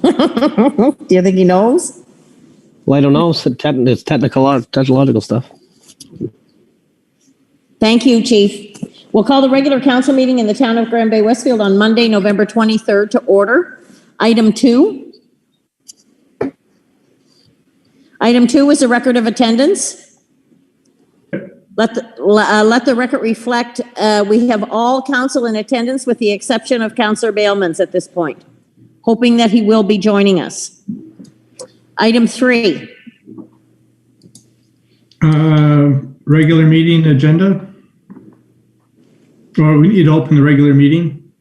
Do you think he knows? Well, I don't know. It's technological stuff. Thank you, Chief. We'll call the regular council meeting in the town of Grand Bay Westfield on Monday, November 23rd to order. Item 2. Item 2 is a record of attendance. Let the record reflect we have all council in attendance with the exception of Councillor Bailmans at this point, hoping that he will be joining us. Item 3. Regular meeting agenda. Or we need to open the regular meeting.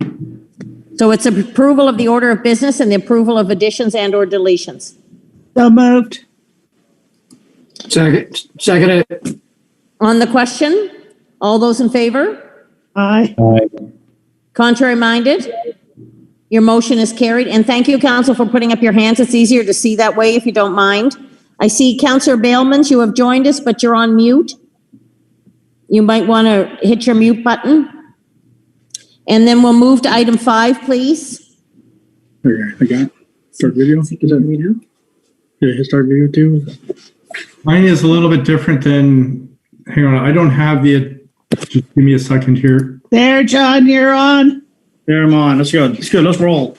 So it's approval of the order of business and the approval of additions and or deletions. So moved. Second it. On the question, all those in favor? Aye. Contrary minded? Your motion is carried. And thank you, council, for putting up your hands. It's easier to see that way if you don't mind. I see Councillor Bailmans, you have joined us, but you're on mute. You might want to hit your mute button. And then we'll move to item 5, please. Okay, I got start video. Is that, yeah, start video too. Mine is a little bit different than, hang on, I don't have the, just give me a second here. There, John, you're on. There, I'm on. Let's go. Let's roll.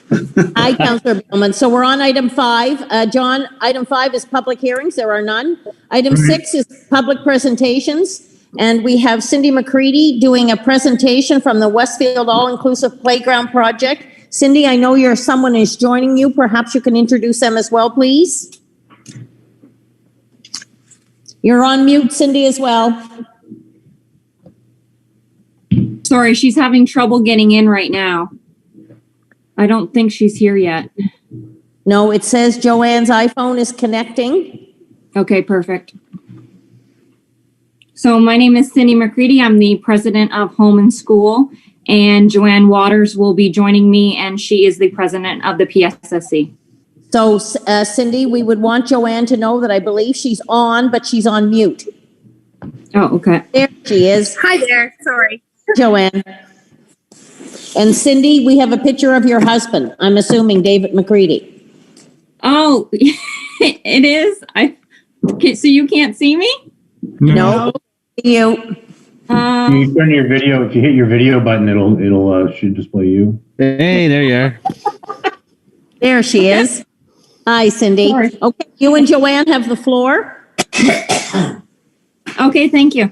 Hi, Councillor Bailmans. So we're on item 5. John, item 5 is public hearings. There are none. Item 6 is public presentations. And we have Cindy McCready doing a presentation from the Westfield All-Inclusive Playground Project. Cindy, I know someone is joining you. Perhaps you can introduce them as well, please. You're on mute, Cindy, as well. Sorry, she's having trouble getting in right now. I don't think she's here yet. No, it says Joanne's iPhone is connecting. Okay, perfect. So my name is Cindy McCready. I'm the president of Home and School, and Joanne Waters will be joining me, and she is the president of the PSSC. So, Cindy, we would want Joanne to know that I believe she's on, but she's on mute. Oh, okay. There she is. Hi there. Sorry. Joanne. And Cindy, we have a picture of your husband. I'm assuming David McCready. Oh, it is? So you can't see me? No. You. You turn your video. If you hit your video button, it'll should display you. Hey, there you are. There she is. Hi, Cindy. Sorry. Okay, you and Joanne have the floor. Okay, thank you.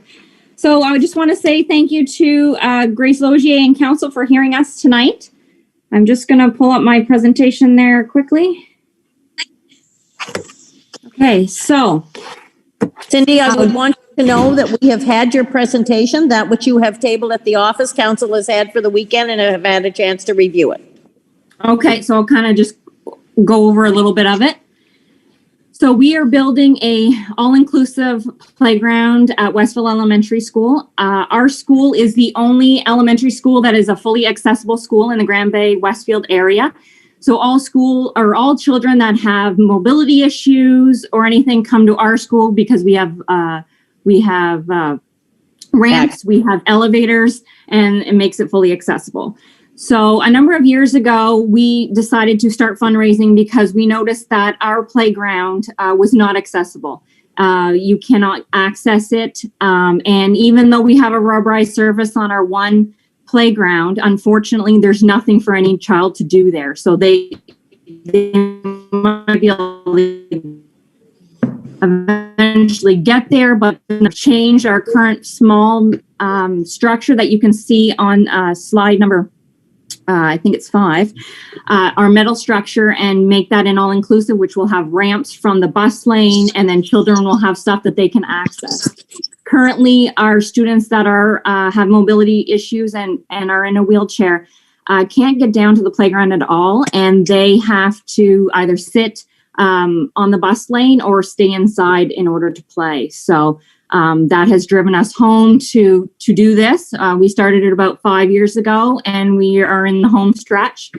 So I just want to say thank you to Grace Logier and council for hearing us tonight. I'm just going to pull up my presentation there quickly. Okay, so. Cindy, I would want you to know that we have had your presentation, that which you have tabled at the office, council has had for the weekend and have had a chance to review it. Okay, so I'll kind of just go over a little bit of it. So we are building a all-inclusive playground at Westfield Elementary School. Our school is the only elementary school that is a fully accessible school in the Grand Bay Westfield area. So all children that have mobility issues or anything come to our school because we have ramps, we have elevators, and it makes it fully accessible. So a number of years ago, we decided to start fundraising because we noticed that our playground was not accessible. You cannot access it. And even though we have a rubberized surface on our one playground, unfortunately, there's nothing for any child to do there. So they might be able to eventually get there, but change our current small structure that you can see on slide number I think it's 5, our metal structure, and make that an all-inclusive, which will have ramps from the bus lane, and then children will have stuff that they can access. Currently, our students that are have mobility issues and are in a wheelchair can't get down to the playground at all, and they have to either sit on the bus lane or stay inside in order to play. So that has driven us home to do this. We started it about 5 years ago, and we are in the home stretch,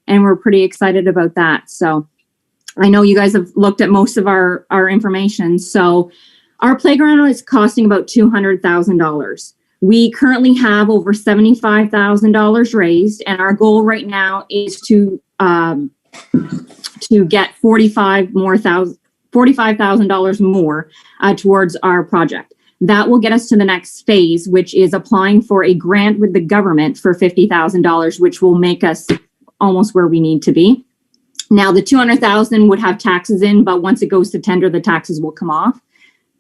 and we're pretty excited about that. So I know you guys have looked at most of our information. So our playground is costing about $200,000. We currently have over $75,000 raised, and our goal right now is to to get $45,000 more towards our project. That will get us to the next phase, which is applying for a grant with the government for $50,000, which will make us almost where we need to be. Now, the $200,000 would have taxes in, but once it goes to tender, the taxes will come off.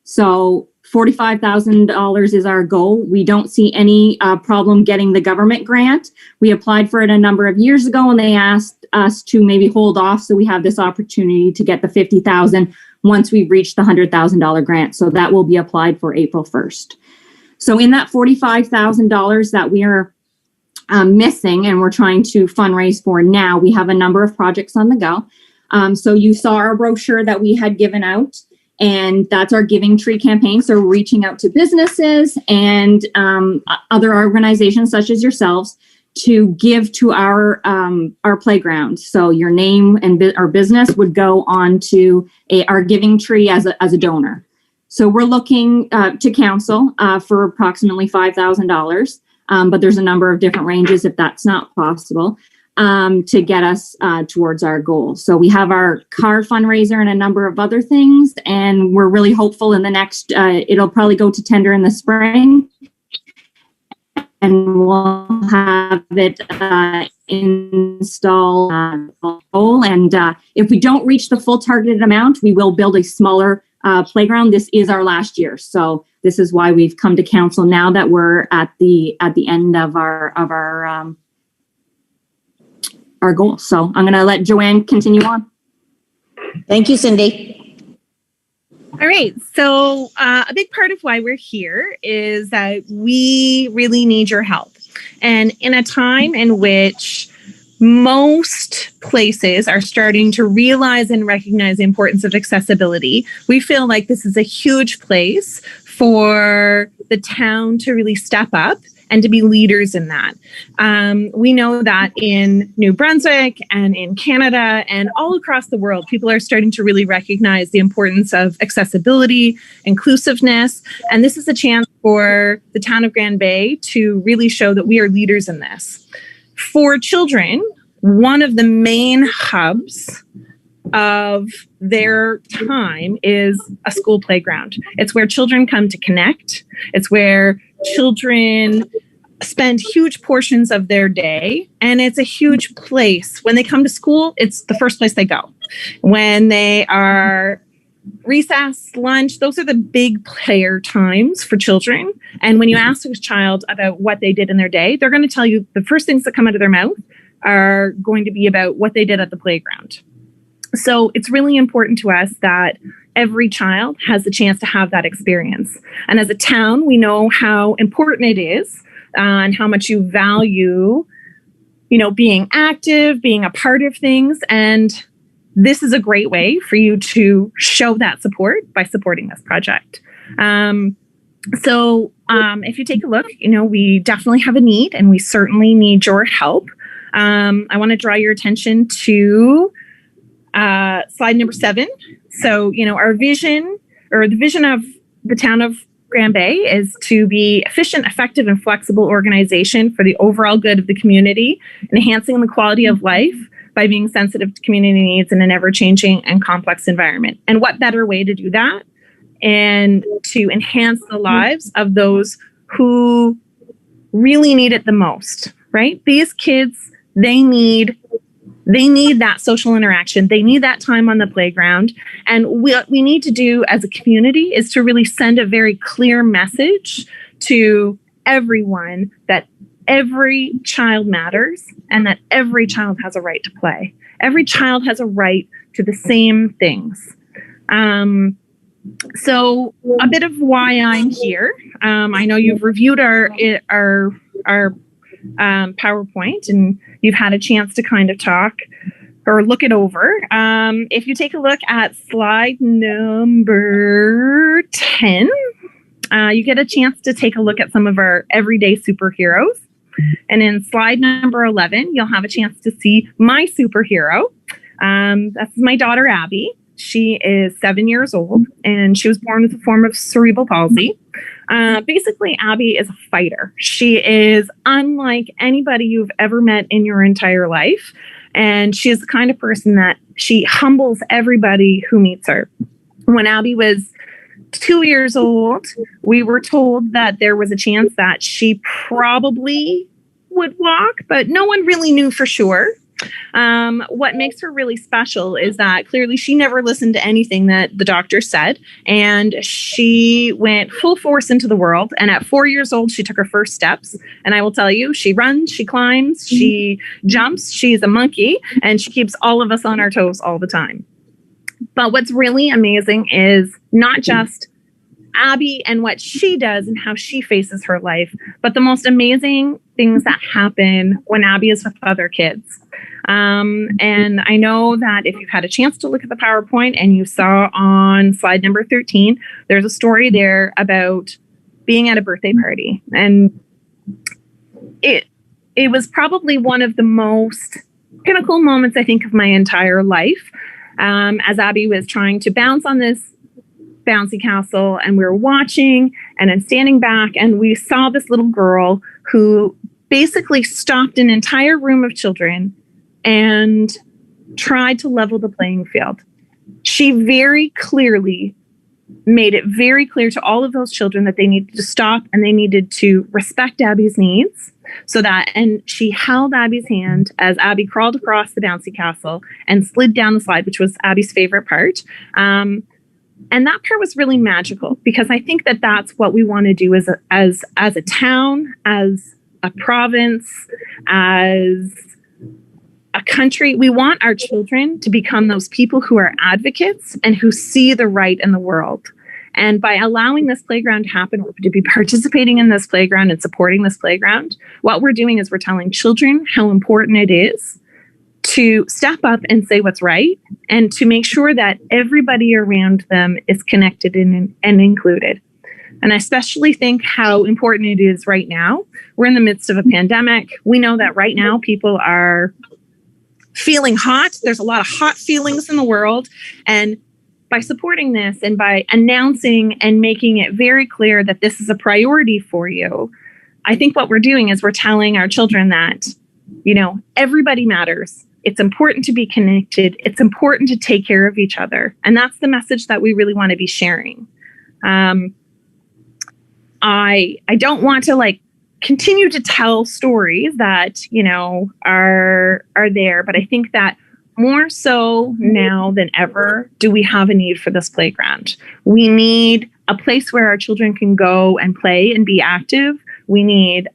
So $45,000 is our goal. We don't see any problem getting the government grant. We applied for it a number of years ago, and they asked us to maybe hold off so we have this opportunity to get the $50,000 once we reach the $100,000 grant. So that will be applied for April 1st. So in that $45,000 that we are missing and we're trying to fundraise for now, we have a number of projects on the go. So you saw our brochure that we had given out, and that's our Giving Tree campaign. So we're reaching out to businesses and other organizations such as yourselves to give to our playground. So your name and our business would go on to our Giving Tree as a donor. So we're looking to council for approximately $5,000, but there's a number of different ranges if that's not possible to get us towards our goal. So we have our car fundraiser and a number of other things, and we're really hopeful in the next, it'll probably go to tender in the spring, and we'll have it installed. And if we don't reach the full targeted amount, we will build a smaller playground. This is our last year, so this is why we've come to council now that we're at the end of our goal. So I'm going to let Joanne continue on. Thank you, Cindy. All right. So a big part of why we're here is that we really need your help. And in a time in which most places are starting to realize and recognize the importance of accessibility, we feel like this is a huge place for the town to really step up and to be leaders in that. We know that in New Brunswick and in Canada and all across the world, people are starting to really recognize the importance of accessibility, inclusiveness, and this is a chance for the town of Grand Bay to really show that we are leaders in this. For children, one of the main hubs of their time is a school playground. It's where children come to connect. It's where children spend huge portions of their day, and it's a huge place. When they come to school, it's the first place they go. When they are recess, lunch, those are the big player times for children. And when you ask a child about what they did in their day, they're going to tell you the first things that come out of their mouth are going to be about what they did at the playground. So it's really important to us that every child has the chance to have that experience. And as a town, we know how important it is and how much you value, being active, being a part of things. And this is a great way for you to show that support by supporting this project. So if you take a look, we definitely have a need, and we certainly need your help. I want to draw your attention to slide number 7. So, our vision, or the vision of the town of Grand Bay, is to be efficient, effective, and flexible organization for the overall good of the community, enhancing the quality of life by being sensitive to community needs in an ever-changing and complex environment. And what better way to do that and to enhance the lives of those who really need it the most, right? These kids, they need that social interaction. They need that time on the playground. And what we need to do as a community is to really send a very clear message to everyone that every child matters and that every child has a right to play. Every child has a right to the same things. So a bit of why I'm here. I know you've reviewed our PowerPoint, and you've had a chance to kind of talk or look it over. If you take a look at slide number 10, you get a chance to take a look at some of our everyday superheroes. And in slide number 11, you'll have a chance to see my superhero. That's my daughter, Abby. She is 7 years old, and she was born with a form of cerebral palsy. Basically, Abby is a fighter. She is unlike anybody you've ever met in your entire life. And she is the kind of person that she humbles everybody who meets her. When Abby was 2 years old, we were told that there was a chance that she probably would walk, but no one really knew for sure. What makes her really special is that clearly she never listened to anything that the doctor said, and she went full force into the world. And at 4 years old, she took her first steps. And I will tell you, she runs, she climbs, she jumps, she's a monkey, and she keeps all of us on our toes all the time. But what's really amazing is not just Abby and what she does and how she faces her life, but the most amazing things that happen when Abby is with other kids. And I know that if you've had a chance to look at the PowerPoint and you saw on slide number 13, there's a story there about being at a birthday party. And it was probably one of the most pinnacle moments, I think, of my entire life. As Abby was trying to bounce on this bouncy castle, and we were watching, and I'm standing back, and we saw this little girl who basically stopped an entire room of children and tried to level the playing field. She very clearly made it very clear to all of those children that they needed to stop and they needed to respect Abby's needs. And she held Abby's hand as Abby crawled across the bouncy castle and slid down the slide, which was Abby's favorite part. And that part was really magical, because I think that that's what we want to do as a town, as a province, as a country. We want our children to become those people who are advocates and who see the right in the world. And by allowing this playground to happen, or to be participating in this playground and supporting this playground, what we're doing is we're telling children how important it is to step up and say what's right, and to make sure that everybody around them is connected and included. And I especially think how important it is right now. We're in the midst of a pandemic. We know that right now people are feeling hot. There's a lot of hot feelings in the world. And by supporting this and by announcing and making it very clear that this is a priority for you, I think what we're doing is we're telling our children that, everybody matters. It's important to be connected. It's important to take care of each other. And that's the message that we really want to be sharing. I don't want to continue to tell stories that, are there, but I think that more so now than ever, do we have a need for this playground. We need a place where our children can go and play and be active. We need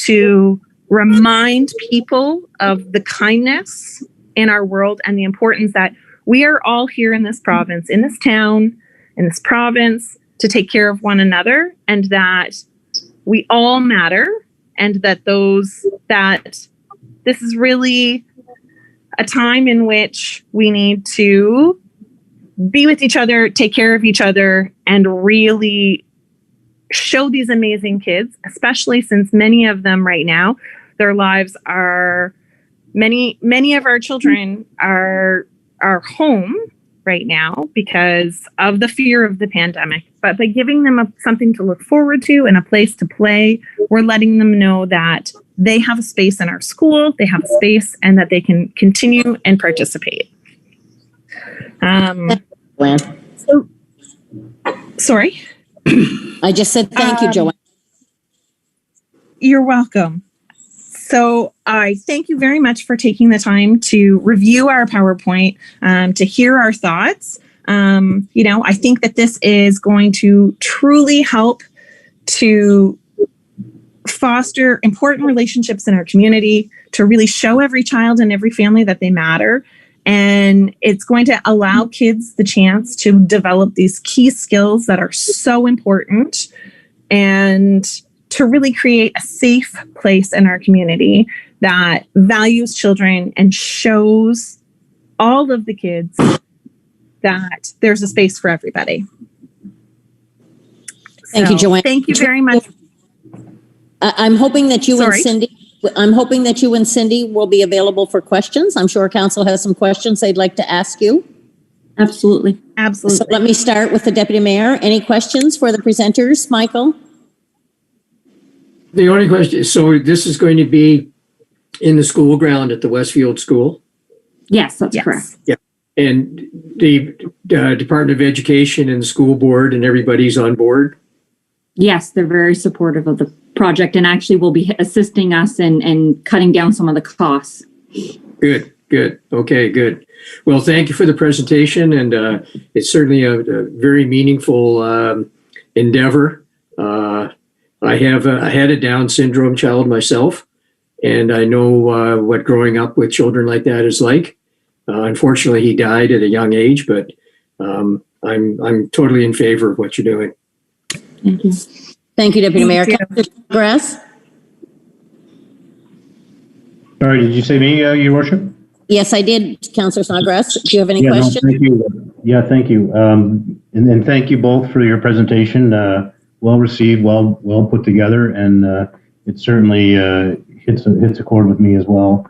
to remind people of the kindness in our world and the importance that we are all here in this province, in this town, in this province, to take care of one another, and that we all matter, and that this is really a time in which we need to be with each other, take care of each other, and really show these amazing kids, especially since many of them right now, their lives are, many of our children are home right now because of the fear of the pandemic. But by giving them something to look forward to and a place to play, we're letting them know that they have a space in our school, they have a space, and that they can continue and participate. Sorry? I just said thank you, Joanne. You're welcome. So I thank you very much for taking the time to review our PowerPoint, to hear our thoughts. I think that this is going to truly help to foster important relationships in our community, to really show every child and every family that they matter. And it's going to allow kids the chance to develop these key skills that are so important, and to really create a safe place in our community that values children and shows all of the kids that there's a space for everybody. Thank you, Joanne. Thank you very much. I'm hoping that you Sorry. and Cindy will be available for questions. I'm sure council has some questions they'd like to ask you. Absolutely. Absolutely. So let me start with the Deputy Mayor. Any questions for the presenters, Michael? The only question, so this is going to be in the school ground at the Westfield School. Yes, that's Yes. correct. And the Department of Education and the school board and everybody's on board. Yes, they're very supportive of the project and actually will be assisting us in cutting down some of the costs. Good. Okay, good. Well, thank you for the presentation, and it's certainly a very meaningful endeavor. I had a Down syndrome child myself, and I know what growing up with children like that is like. Unfortunately, he died at a young age, but I'm totally in favor of what you're doing. Thank you. Thank you, Deputy Mayor. Thank you. Councillor Snodgrass? Sorry, did you say me, Your Worship? Yes, I did, Councillor Snodgrass. Do you have any Yeah, no, questions? thank you. Yeah, thank you. And thank you both for your presentation. Well received, well put together, and it certainly hits a chord with me as well.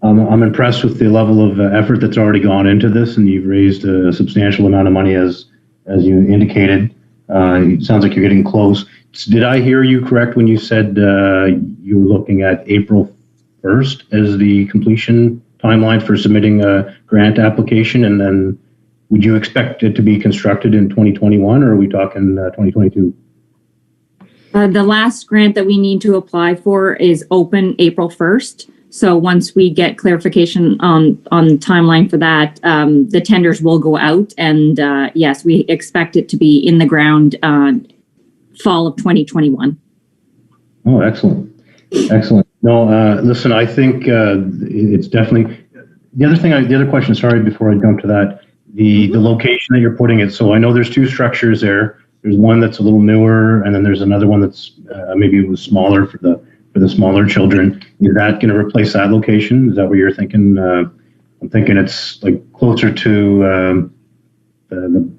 I'm impressed with the level of effort that's already gone into this, and you've raised a substantial amount of money as you indicated. It sounds like you're getting close. Did I hear you correct when you said you were looking at April 1st as the completion timeline for submitting a grant application? And then would you expect it to be constructed in 2021, or are we talking 2022? The last grant that we need to apply for is open April 1st. So once we get clarification on the timeline for that, the tenders will go out. And yes, we expect it to be in the ground fall of 2021. Oh, excellent. No, listen, I think it's definitely the other question. Sorry, before I jump to that, the location that you're putting it. So I know there's two structures there. There's one that's a little newer, and then there's another one that's maybe it was smaller for the smaller children. Is that going to replace that location? Is that what you're thinking? I'm thinking it's like closer to the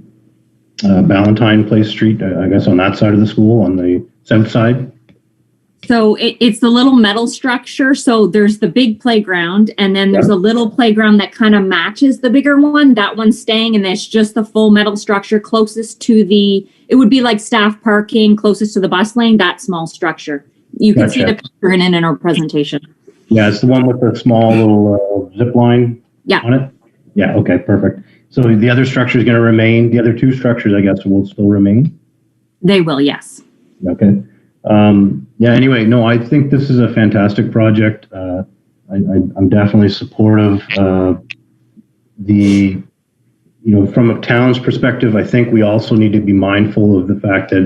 Ballantyne Place Street, I guess, on that side of the school, on the south side. So it's the little metal structure. So there's the big playground, and then there's a little playground that kind of matches the bigger one. That one's staying, and there's just the full metal structure closest to it would be like staff parking closest to the bus lane, that small structure. You can see Gotcha. the picture in our presentation. Yeah, it's the one with the small little zip line Yeah. on it. Yeah, okay, perfect. So the other structure is going to remain. The other two structures, I guess, will still remain. They will, yes. Okay. Yeah, anyway, no, I think this is a fantastic project. I'm definitely supportive. From a town's perspective, I think we also need to be mindful of the fact that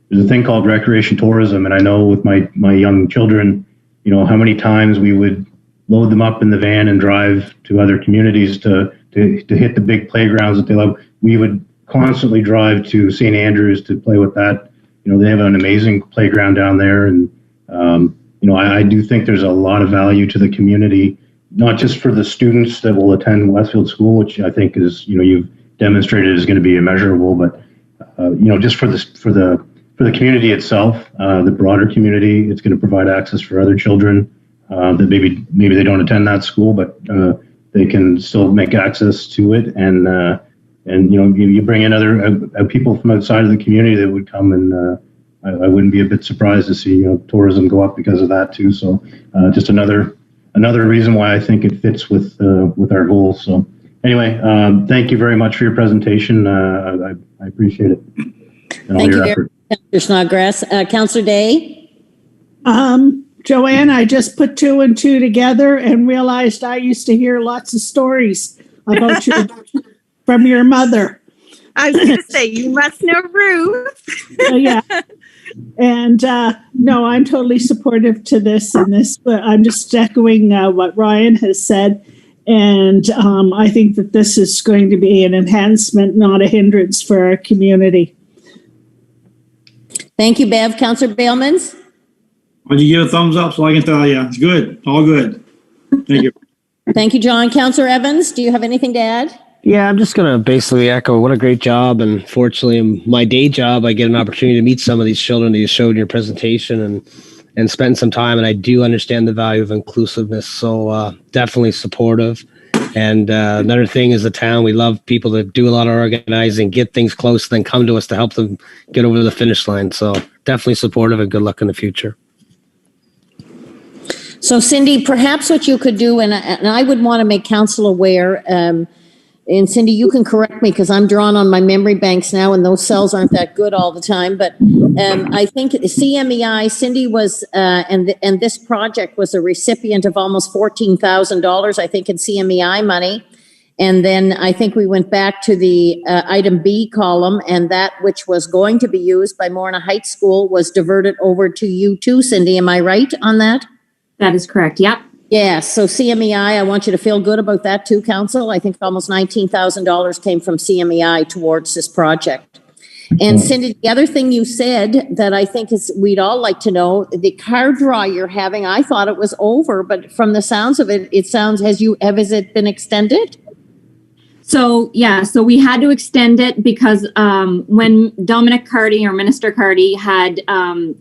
there's a thing called recreation tourism. And I know with my young children, how many times we would load them up in the van and drive to other communities to hit the big playgrounds that they love. We would constantly drive to St. Andrews to play with that. They have an amazing playground down there. And, I do think there's a lot of value to the community, not just for the students that will attend Westfield School, which I think is, you've demonstrated is going to be immeasurable, but, just for the community itself, the broader community, it's going to provide access for other children that maybe they don't attend that school, but they can still make access to it. And you bring in other people from outside of the community that would come, and I wouldn't be a bit surprised to see tourism go up because of that too. So just another reason why I think it fits with our goals. So anyway, thank you very much for your presentation. I appreciate it. And all Thank your you, effort. Councillor Snodgrass. Councillor Day? Joanne, I just put two and two together and realized I used to hear lots of stories about you from your mother. I was going to say, you must know Ruth. Yeah. And no, I'm totally supportive to this and this, but I'm just echoing what Ryan has said. And I think that this is going to be an enhancement, not a hindrance for our community. Thank you, Bev. Councillor Bailmans? Why'd you give a thumbs up so I can tell you? It's good. All good. Thank you. Thank you, John. Councillor Evans, do you have anything to add? Yeah, I'm just going to basically echo what a great job. And fortunately, in my day job, I get an opportunity to meet some of these children that you showed in your presentation and spend some time. And I do understand the value of inclusiveness. So definitely supportive. And another thing is the town, we love people that do a lot of organizing, get things close, then come to us to help them get over the finish line. So definitely supportive and good luck in the future. So Cindy, perhaps what you could do, and I would want to make council aware, and Cindy, you can correct me because I'm drawn on my memory banks now and those cells aren't that good all the time. But I think CMEI, Cindy was, and this project was a recipient of almost $14,000, I think, in CMEI money. And then I think we went back to the item B column, and that which was going to be used by Morna Heights School was diverted over to you too, Cindy. Am I right on that? That is correct. Yep. Yeah, so CMEI, I want you to feel good about that too, council. I think almost $19,000 came from CMEI towards this project. And Cindy, the other thing you said that I think is we'd all like to know, the car draw you're having, I thought it was over, but from the sounds of it, it sounds, has it been extended? So, yeah, so we had to extend it because when Dominic Cardy or Minister Cardy had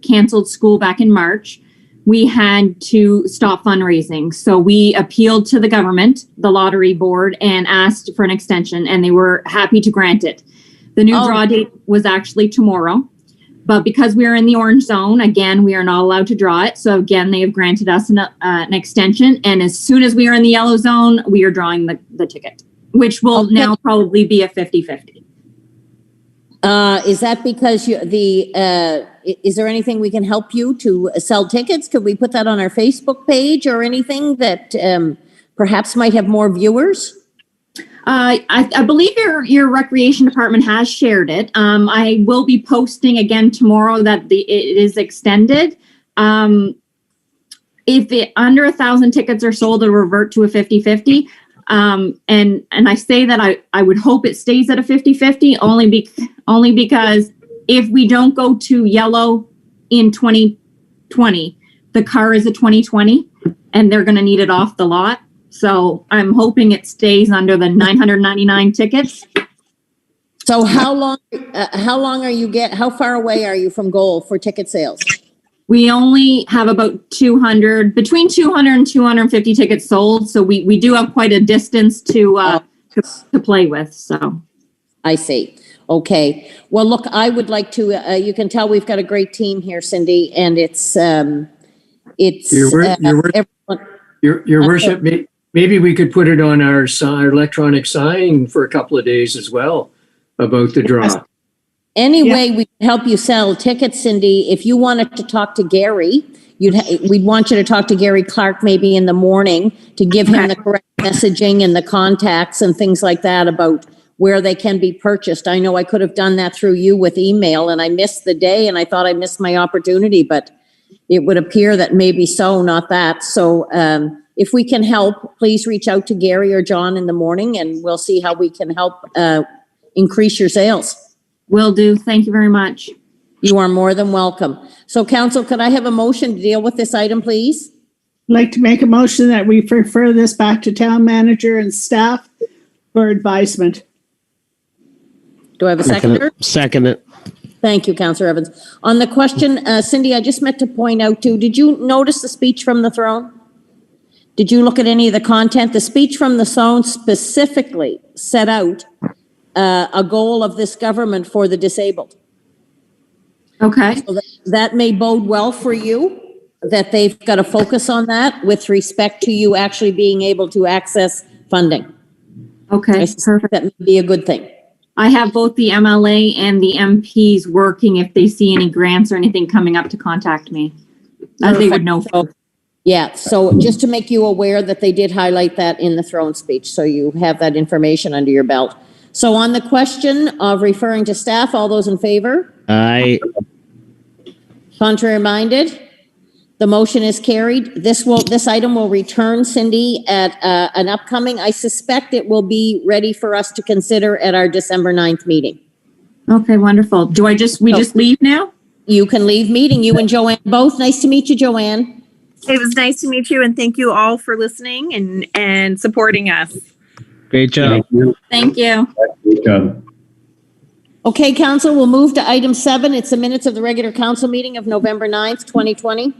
canceled school back in March, we had to stop fundraising. So we appealed to the government, the lottery board, and asked for an extension, and they were happy to grant it. The new draw date was actually tomorrow, but because we are in the orange zone, again, we are not allowed to draw it. So again, they have granted us an extension, and as soon as we are in the yellow zone, we are drawing the ticket, which will now probably be a 50-50. Is that because is there anything we can help you to sell tickets? Could we put that on our Facebook page or anything that perhaps might have more viewers? I believe your recreation department has shared it. I will be posting again tomorrow that it is extended. If under 1,000 tickets are sold, it'll revert to a 50-50. And I say that I would hope it stays at a 50-50 only because if we don't go to yellow in 2020, the car is a 2020 and they're going to need it off the lot. So I'm hoping it stays under the 999 tickets. So how long are you how far away are you from goal for ticket sales? We only have about 200, between 200 and 250 tickets sold. So we do have quite a distance to play with. So I see. Okay. Well, look, I would like to, you can tell we've got a great team here, Cindy, and Your worship, maybe we could put it on our electronic sign for a couple of days as well about the draw. Any way we can help you sell tickets, Cindy, if you wanted to talk to Gary, we'd want you to talk to Gary Clark maybe in the morning to give him the correct messaging and the contacts and things like that about where they can be purchased. I know I could have done that through you with email and I missed the day and I thought I missed my opportunity, but it would appear that maybe so, not that. So if we can help, please reach out to Gary or John in the morning and we'll see how we can help increase your sales. Will do. Thank you very much. You are more than welcome. So council, could I have a motion to deal with this item, please? I'd like to make a motion that we refer this back to town manager and staff for advisement. Do I have a seconder? Second it. Thank you, Councillor Evans. On the question, Cindy, I just meant to point out too, did you notice the speech from the throne? Did you look at any of the content? The speech from the throne specifically set out a goal of this government for the disabled. Okay. So that may bode well for you, that they've got a focus on that with respect to you actually being able to access funding. Okay, perfect. That may be a good thing. I have both the MLA and the MPs working if they see any grants or anything coming up to contact me, as they would know. Yeah, so just to make you aware that they did highlight that in the throne speech, so you have that information under your belt. So on the question of referring to staff, all those in favor? Aye. Contrary minded? The motion is carried. This item will return, Cindy, at an upcoming, I suspect it will be ready for us to consider at our December 9th meeting. Okay, wonderful. We just leave now? You can leave meeting, you and Joanne both. Nice to meet you, Joanne. It was nice to meet you and thank you all for listening and supporting us. Great job. Thank you. Great job. Okay, council, we'll move to item 7. It's the minutes of the regular council meeting of November 9th, 2020.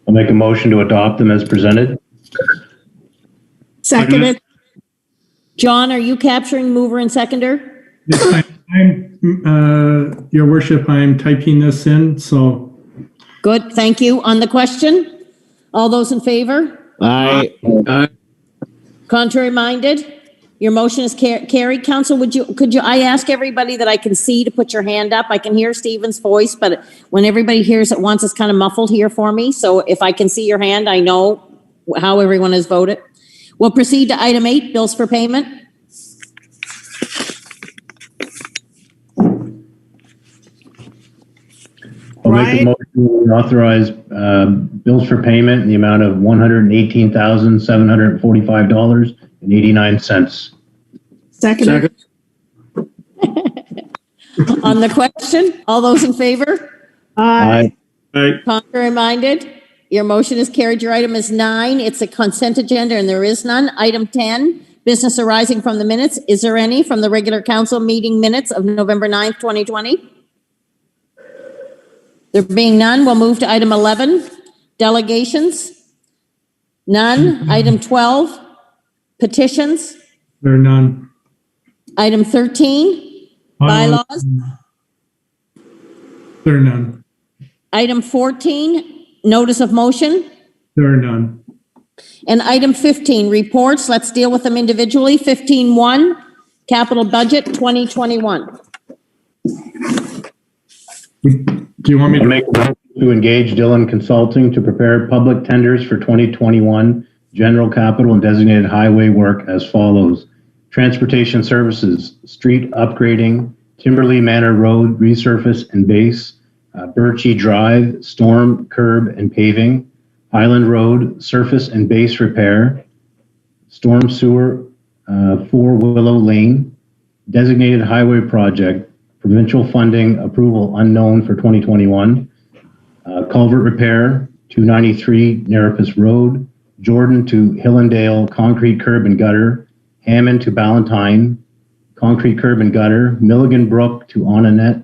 I'll make a motion to adopt them as presented. Seconded. John, are you capturing mover and seconder? Yes, Your worship, I'm typing this in, so. Good, thank you. On the question All those in favor? Aye. Contrary minded? Your motion is carried. Council, I ask everybody that I can see to put your hand up? I can hear Stephen's voice, but when everybody hears at once, it's kind of muffled here for me. So if I can see your hand, I know how everyone has voted. We'll proceed to item 8, bills for payment. I'll make a motion to authorize bills for payment in the amount of $118,745.89. Second. On the question, all those in favor? Aye. Contrary minded? Your motion is carried. Your item is 9. It's a consent agenda and there is none. Item 10, business arising from the minutes. Is there any from the regular council meeting minutes of November 9th, 2020? There being none, we'll move to item 11, delegations. None. Item 12, petitions. There are none. Item 13, bylaws. There are none. Item 14, notice of motion. There are none. And item 15, reports. Let's deal with them individually. 15.1, capital budget 2021. Do you want me I'll to make a motion to engage Dillon Consulting to prepare public tenders for 2021 general capital and designated highway work as follows. Transportation services, street upgrading, Timberley Manor Road resurface and base, Birchie Drive, storm, curb and paving, Highland Road, surface and base repair, storm sewer, 4 Willow Lane, designated highway project, provincial funding approval unknown for 2021, culvert repair, 293 Narapus Road, Jordan to Hillendale, concrete curb and gutter, Hammond to Ballantine, concrete curb and gutter, Milligan Brook to Onanet,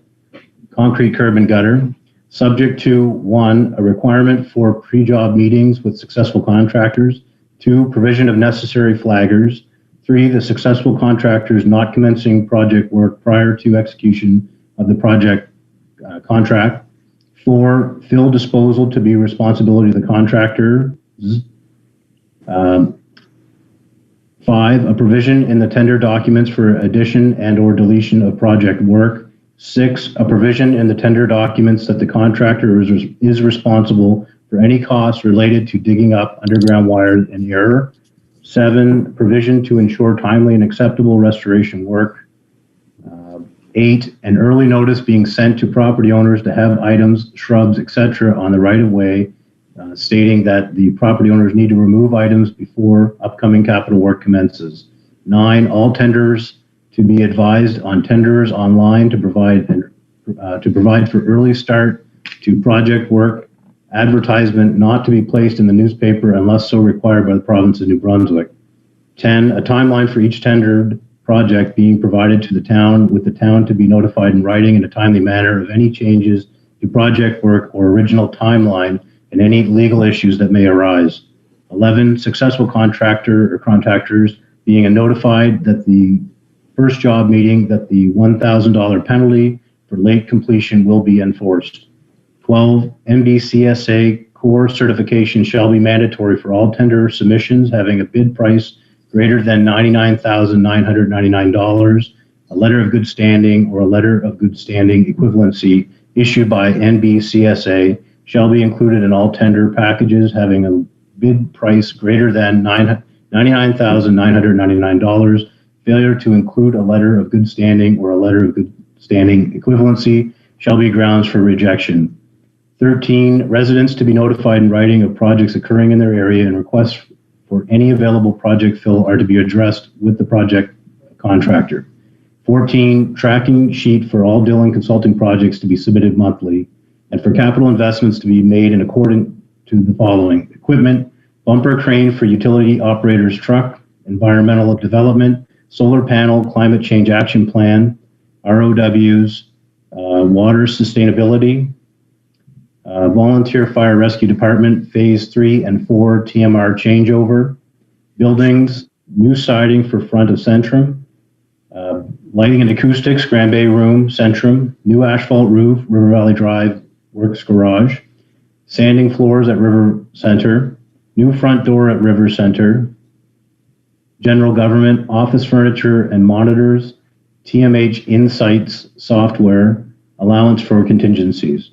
concrete curb and gutter, subject to 1, a requirement for pre-job meetings with successful contractors, 2, provision of necessary flaggers, 3, the successful contractors not commencing project work prior to execution of the project contract, 4, fill disposal to be responsibility of the contractor, 5, a provision in the tender documents for addition and or deletion of project work. 6, a provision in the tender documents that the contractor is responsible for any costs related to digging up underground wires in error. 7, provision to ensure timely and acceptable restoration work. 8, an early notice being sent to property owners to have items, shrubs, etc. on the right of way, stating that the property owners need to remove items before upcoming capital work commences. 9, all tenders to be advised on tenders online to provide for early start to project work. Advertisement not to be placed in the newspaper unless so required by the province of New Brunswick. 10, a timeline for each tendered project being provided to the town, with the town to be notified in writing in a timely manner of any changes to project work or original timeline and any legal issues that may arise. 11, successful contractor or contractors being notified that the first job meeting that the $1,000 penalty for late completion will be enforced. 12, MBCSA core certification shall be mandatory for all tender submissions having a bid price greater than $99,999. A letter of good standing or a letter of good standing equivalency issued by NBCSA shall be included in all tender packages having a bid price greater than $99,999. Failure to include a letter of good standing or a letter of good standing equivalency shall be grounds for rejection. 13, residents to be notified in writing of projects occurring in their area and requests for any available project fill are to be addressed with the project contractor. 14, tracking sheet for all Dillon Consulting projects to be submitted monthly, and for capital investments to be made in accordance to the following: equipment, bumper crane for utility operator's truck, environmental development, solar panel, climate change action plan, ROWs, water sustainability, volunteer fire rescue department, phase 3 and 4 TMR changeover, buildings, new siding for front of Centrum, lighting and acoustics, Grand Bay Room, Centrum, new asphalt roof, River Valley Drive, Works Garage, sanding floors at River Center, new front door at River Center, general government, office furniture and monitors, TMH Insights software, allowance for contingencies.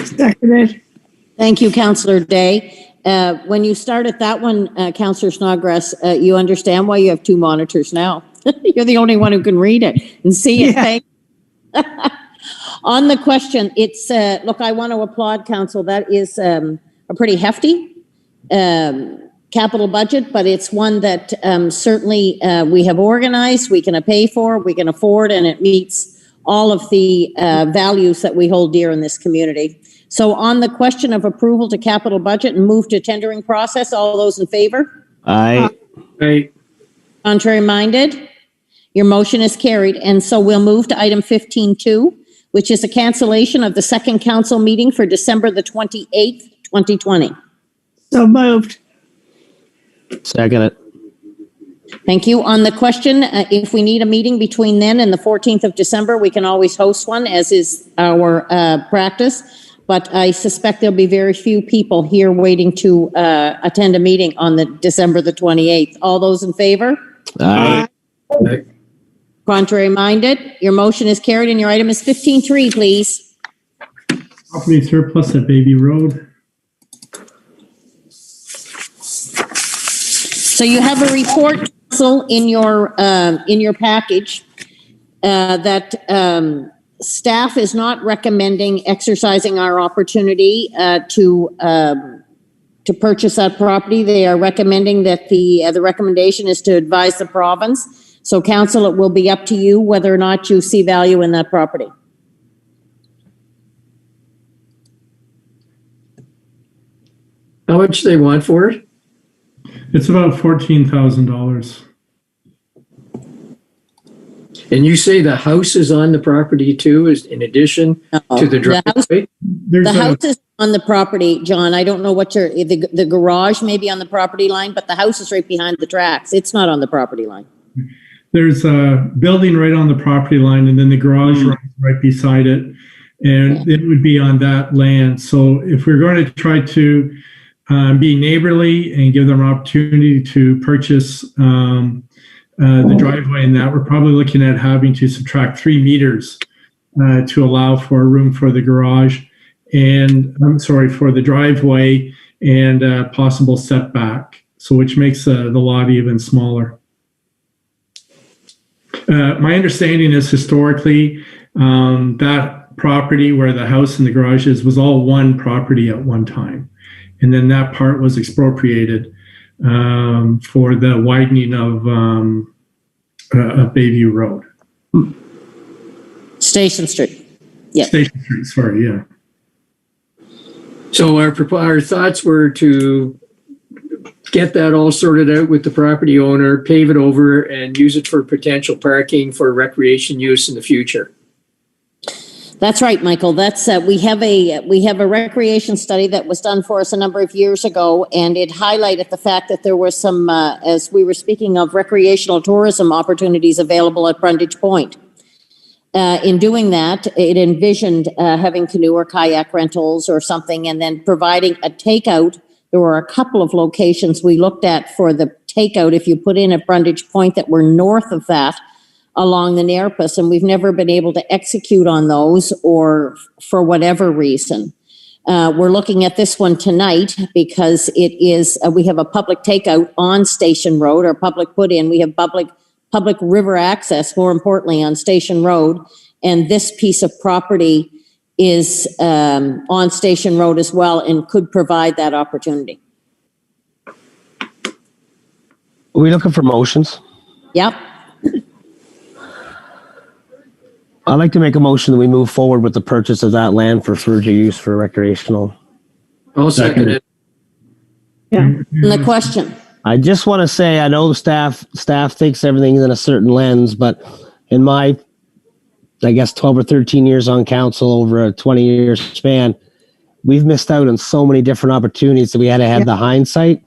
Seconded. Thank you, Councillor Day. When you started that one, Councillor Snodgrass, you understand why you have two monitors now. You're the only one who can read it and see it. Yeah. Thank On the question, it's, look, I want to applaud council. That is a pretty hefty capital budget, but it's one that certainly we have organized, we can pay for, we can afford, and it meets all of the values that we hold dear in this community. So on the question of approval to capital budget and move to tendering process, all those in favor? Aye. Right. Contrary minded? Your motion is carried. And so we'll move to item 15.2, which is a cancellation of the second council meeting for December the 28th, 2020. So moved. Second it. Thank you. On the question, if we need a meeting between then and the 14th of December, we can always host one, as is our practice. But I suspect there'll be very few people here waiting to attend a meeting on the December the 28th. All those in favor? Aye. Contrary minded? Your motion is carried and your item is 15.3, please. Property surplus at Baby Road. So you have a report, council, in your package that staff is not recommending exercising our opportunity to purchase that property. They are recommending that the recommendation is to advise the province. So council, it will be up to you whether or not you see value in that property. How much they want for it? It's about $14,000. And you say the house is on the property too, is in addition to the driveway? There's The house is on the property, John. I don't know what the garage may be on the property line, but the house is right behind the tracks. It's not on the property line. There's a building right on the property line, and then the garage runs right beside it, and it would be on that land. So if we're going to try to be neighborly and give them an opportunity to purchase the driveway and that, we're probably looking at having to subtract 3 meters to allow for room for the garage and, for the driveway and possible setback. So which makes the lot even smaller. My understanding is historically that property where the house and the garage is was all one property at one time. And then that part was expropriated for the widening of Bayview Road. Station Street. Yes. Station Street, sorry, yeah. So our thoughts were to get that all sorted out with the property owner, pave it over, and use it for potential parking for recreation use in the future. That's right, Michael. That's we have a recreation study that was done for us a number of years ago, and it highlighted the fact that there was some, as we were speaking of, recreational tourism opportunities available at Brundage Point. In doing that, it envisioned having canoe or kayak rentals or something, and then providing a takeout. There were a couple of locations we looked at for the takeout if you put in at Brundage Point that were north of that, along the Nearpass, and we've never been able to execute on those or for whatever reason. We're looking at this one tonight because it is, we have a public takeout on Station Road, or public put in. We have public river access, more importantly, on Station Road. And this piece of property is on Station Road as well and could provide that opportunity. Are we looking for motions? Yep. I'd like to make a motion that we move forward with the purchase of that land for further use for recreational. I'll second it. Yeah. And the question. I just want to say, I know staff thinks everything is in a certain lens, but in my, I guess, 12 or 13 years on council over a 20-year span, we've missed out on so many different opportunities that we had to have the hindsight.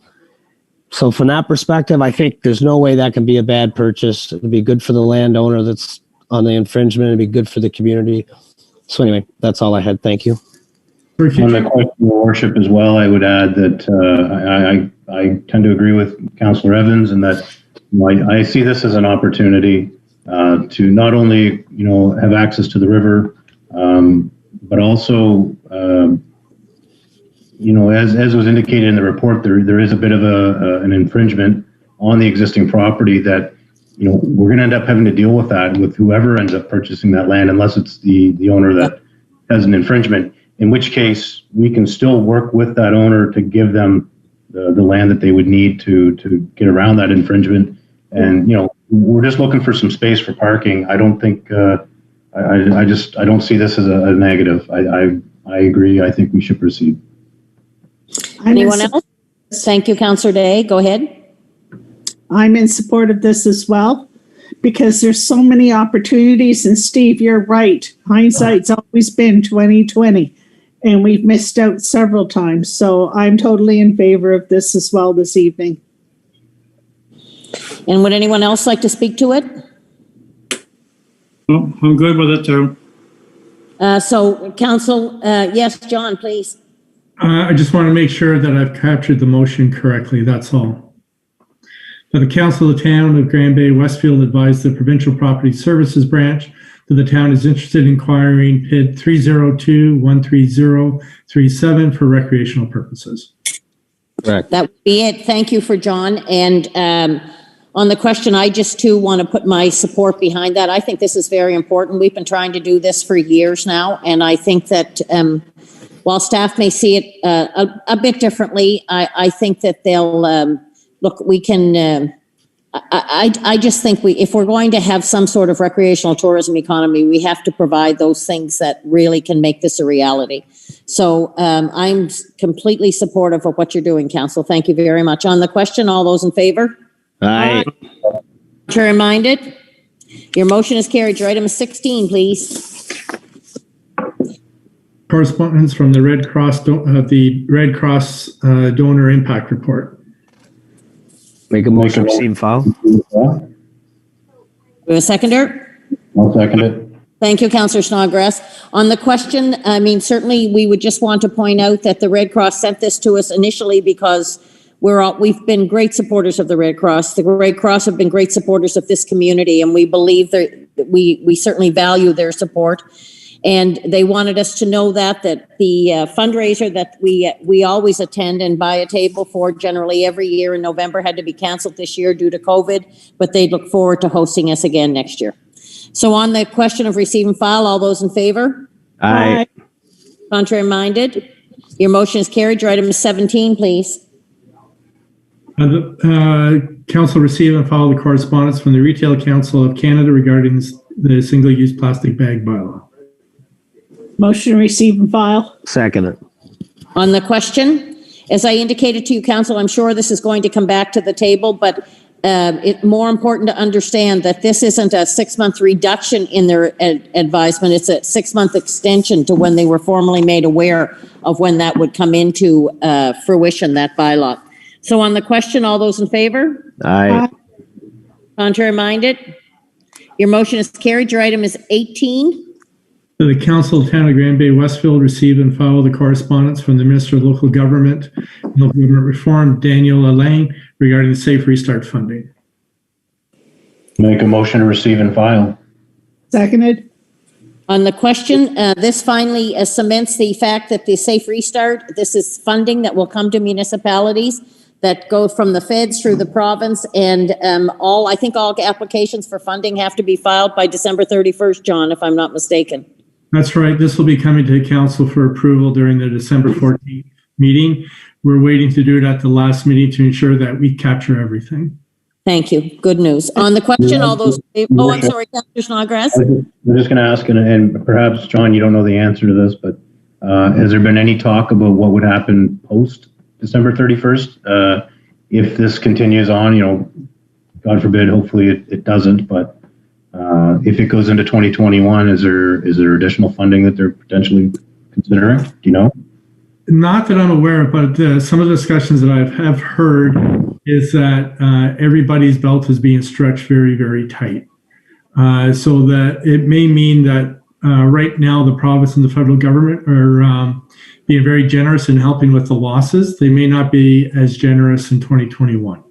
So from that perspective, I think there's no way that can be a bad purchase. It'd be good for the landowner that's on the infringement. It'd be good for the community. So anyway, that's all I had. Thank you. Or could On the you- question, Your Worship, as well, I would add that I tend to agree with Councillor Evans, and that I see this as an opportunity to not only have access to the river, but also as was indicated in the report, there is a bit of an infringement on the existing property that we're going to end up having to deal with that with whoever ends up purchasing that land, unless it's the owner that has an infringement. In which case, we can still work with that owner to give them the land that they would need to get around that infringement. And we're just looking for some space for parking. I don't think I don't see this as a negative. I agree. I think we should proceed. Anyone else? Thank you, Councillor Day. Go ahead. I'm in support of this as well, because there's so many opportunities. And Steve, you're right. Hindsight's always been 2020, and we've missed out several times. So I'm totally in favor of this as well this evening. And would anyone else like to speak to it? Oh, I'm good with it too. So, Council, yes, John, please. I just want to make sure that I've captured the motion correctly, that's all. That the Council of the Town of Grand Bay Westfield advised the Provincial Property Services Branch that the town is interested in acquiring PID 302-13037 for recreational purposes. Correct. That would be it. Thank you for John. And on the question, I just too want to put my support behind that. I think this is very important. We've been trying to do this for years now. And I think that while staff may see it a bit differently, I think that they'll, look, we can, I just think if we're going to have some sort of recreational tourism economy, we have to provide those things that really can make this a reality. So I'm completely supportive of what you're doing, Council. Thank you very much. On the question, all those in favor? Aye. Contrary minded? Your motion is carried. Your item 16, please. Correspondence from the Red Cross, Donor Impact Report. Make a motion to receive and file. We have a seconder? I'll second it. Thank you, Councillor Snodgrass. On the question, I mean, certainly we would just want to point out that the Red Cross sent this to us initially because we've been great supporters of the Red Cross. The Red Cross have been great supporters of this community, and we believe that we certainly value their support. And they wanted us to know that the fundraiser that we always attend and buy a table for generally every year in November had to be canceled this year due to COVID, but they look forward to hosting us again next year. So on the question of receive and file, all those in favor? Aye. Contrary minded? Your motion is carried. Your item is 17, please. Council receive and file the correspondence from the Retail Council of Canada regarding the single-use plastic bag bylaw. Motion to receive and file. Second it. On the question, as I indicated to you, Council, I'm sure this is going to come back to the table, but it's more important to understand that this isn't a 6-month reduction in their advisement. It's a 6-month extension to when they were formally made aware of when that would come into fruition, that bylaw. So on the question, all those in favor? Aye. Contrary minded? Your motion is carried. Your item is 18. The Council of Town of Grand Bay Westfield receive and file the correspondence from the Minister of Local Government and Local Government Reform, Daniel Alain, regarding the Safe Restart funding. Make a motion to receive and file. Seconded. On the question, this finally cements the fact that the Safe Restart, this is funding that will come to municipalities that go from the feds through the province, and I think all applications for funding have to be filed by December 31st, John, if I'm not mistaken. That's right. This will be coming to Council for approval during the December 14th meeting. We're waiting to do it at the last meeting to ensure that we capture everything. Thank you. Good news. On the question, all those, oh, I'm sorry, Councillor Snodgrass. I'm just going to ask, and perhaps, John, you don't know the answer to this, but has there been any talk about what would happen post December 31st? If this continues on, God forbid, hopefully it doesn't, but if it goes into 2021, is there additional funding that they're potentially considering? Do you know? Not that I'm aware of, but some of the discussions that I have heard is that everybody's belt is being stretched very, very tight. So that it may mean that right now the province and the federal government are being very generous in helping with the losses. They may not be as generous in 2021.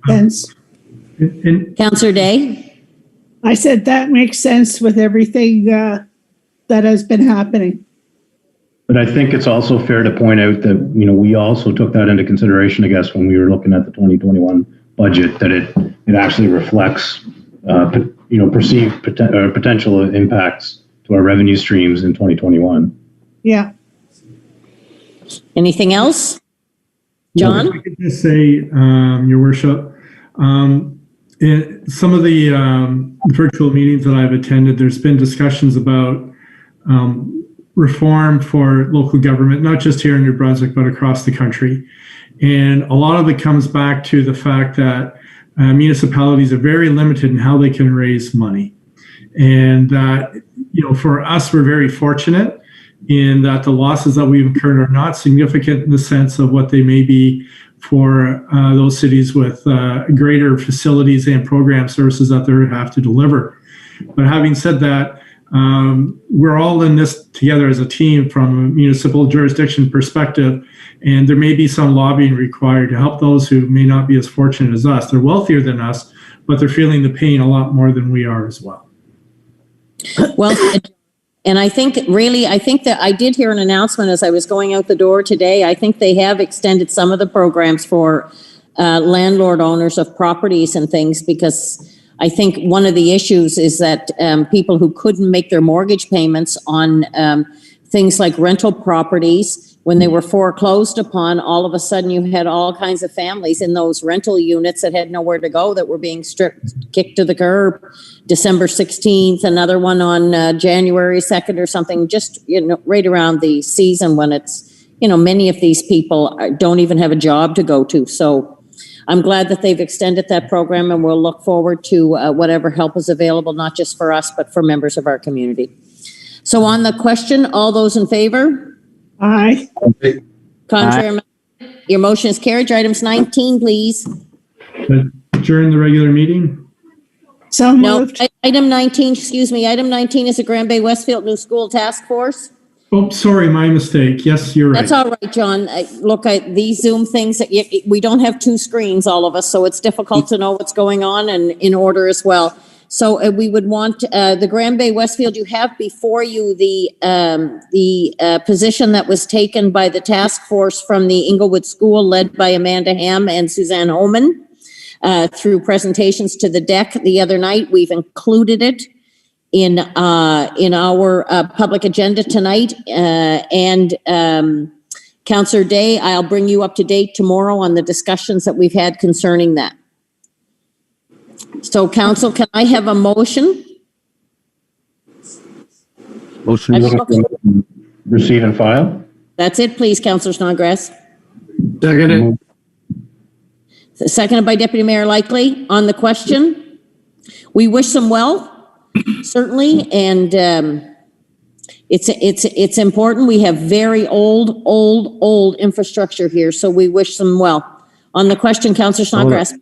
Sense. And Councillor Day? I said that makes sense with everything that has been happening. But I think it's also fair to point out that, we also took that into consideration, I guess, when we were looking at the 2021 budget, that it actually reflects, perceived potential impacts to our revenue streams in 2021. Yeah. Anything else? John? I could just say, Your Worship, in some of the virtual meetings that I've attended, there's been discussions about reform for local government, not just here in New Brunswick, but across the country. And a lot of it comes back to the fact that municipalities are very limited in how they can raise money. And that, for us, we're very fortunate in that the losses that we've incurred are not significant in the sense of what they may be for those cities with greater facilities and program services that they have to deliver. But having said that, we're all in this together as a team from a municipal jurisdiction perspective, and there may be some lobbying required to help those who may not be as fortunate as us. They're wealthier than us, but they're feeling the pain a lot more than we are as well. Well, and I think that I did hear an announcement as I was going out the door today. I think they have extended some of the programs for landlord owners of properties and things, because I think one of the issues is that people who couldn't make their mortgage payments on things like rental properties, when they were foreclosed upon, all of a sudden you had all kinds of families in those rental units that had nowhere to go, that were being kicked to the curb. December 16th, another one on January 2nd or something, just, right around the season when it's, many of these people don't even have a job to go to. So I'm glad that they've extended that program, and we'll look forward to whatever help is available, not just for us, but for members of our community. So on the question, all those in favor? Aye. Contrary, your motion is carried. Items 19, please. Adjourn the regular meeting. So No, moved. item 19, excuse me. Item 19 is the Grand Bay Westfield New School Task Force. Oh, sorry, my mistake. Yes, you're right. That's all right, John. Look, these Zoom things, we don't have two screens, all of us, so it's difficult to know what's going on, and in order as well. So we would want the Grand Bay Westfield, you have before you the position that was taken by the task force from the Inglewood School, led by Amanda Ham and Suzanne Homan, through presentations to the deck the other night. We've included it in our public agenda tonight, and Councillor Day, I'll bring you up to date tomorrow on the discussions that we've had concerning that. So, Council, can I have a motion? Motion. Receive and file. That's it, please, Councillor Snodgrass. Second it. Seconded by Deputy Mayor Likely. On the question, we wish them well. Certainly, and it's important. We have very old infrastructure here, so we wish them well. On the question, Councillor Snodgrass.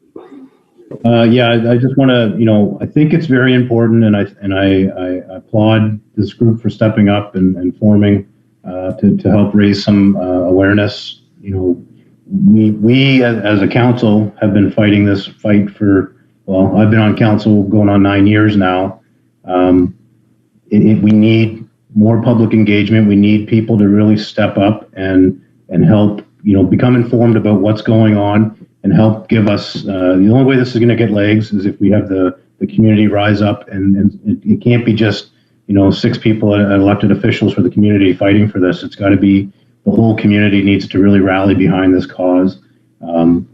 Yeah, I just want to, I think it's very important, and I applaud this group for stepping up and forming to help raise some awareness. We as a council have been fighting this fight for, well, I've been on council going on 9 years now. We need more public engagement. We need people to really step up and help, become informed about what's going on, and help give us, the only way this is going to get legs is if we have the community rise up, and it can't be just, 6 people, elected officials for the community fighting for this. It's got to be the whole community needs to really rally behind this cause. And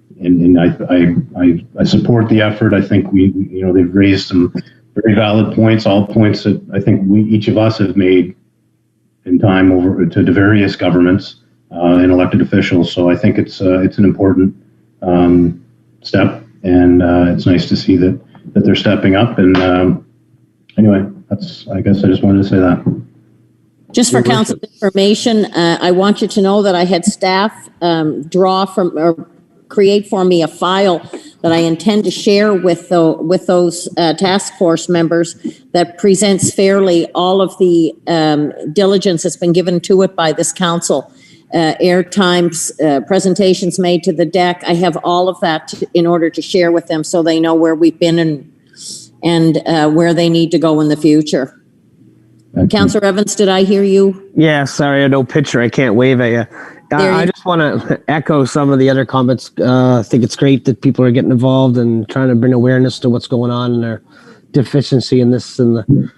I support the effort. I think they've raised some very valid points, all points that I think each of us have made in time over to the various governments and elected officials. So I think it's an important step, and it's nice to see that they're stepping up. And anyway, I guess I just wanted to say that. Just for council information, I want you to know that I had staff draw from or create for me a file that I intend to share with those task force members that presents fairly all of the diligence that's been given to it by this council. Air times, presentations made to the deck. I have all of that in order to share with them so they know where we've been and where they need to go in the future. Councillor Evans, did I hear you? Yeah, sorry, I had no picture. I can't wave at you. I just want to echo some of the other comments. I think it's great that people are getting involved and trying to bring awareness to what's going on and their deficiency in this and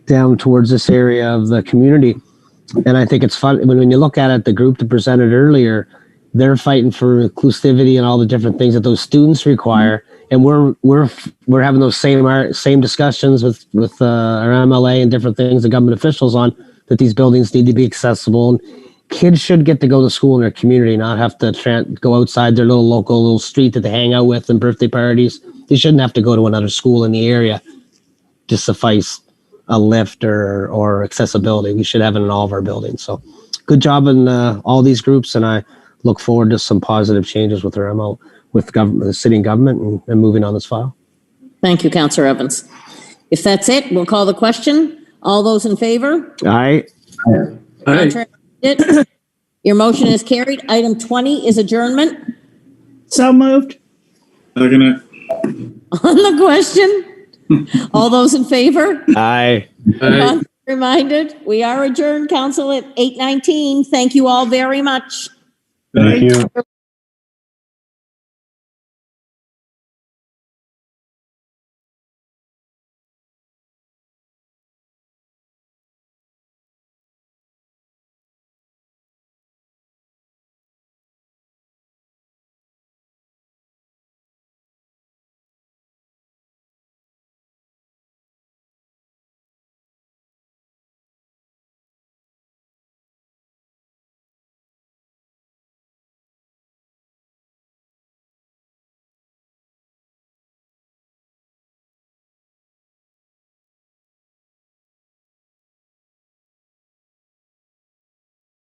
down towards this area of the community. And I think it's fun when you look at it, the group that presented earlier, they're fighting for inclusivity and all the different things that those students require. And we're having those same discussions with our MLA and different things, the government officials on that these buildings need to be accessible. And kids should get to go to school in their community, not have to go outside their little street that they hang out with and birthday parties. They shouldn't have to go to another school in the area to suffice a lift or accessibility. We should have it in all of our buildings. So good job in all these groups. And I look forward to some positive changes with our MO, with the city and government and moving on this file. Thank you, Councillor Evans. If that's it, we'll call the question. All those in favor? Aye. Contrary? Your motion is carried. Item 20 is adjournment. So moved. Second it. On the question, all those in favor? Aye. Reminded, we are adjourned, council, at 8:19. Thank you all very much. Thank you.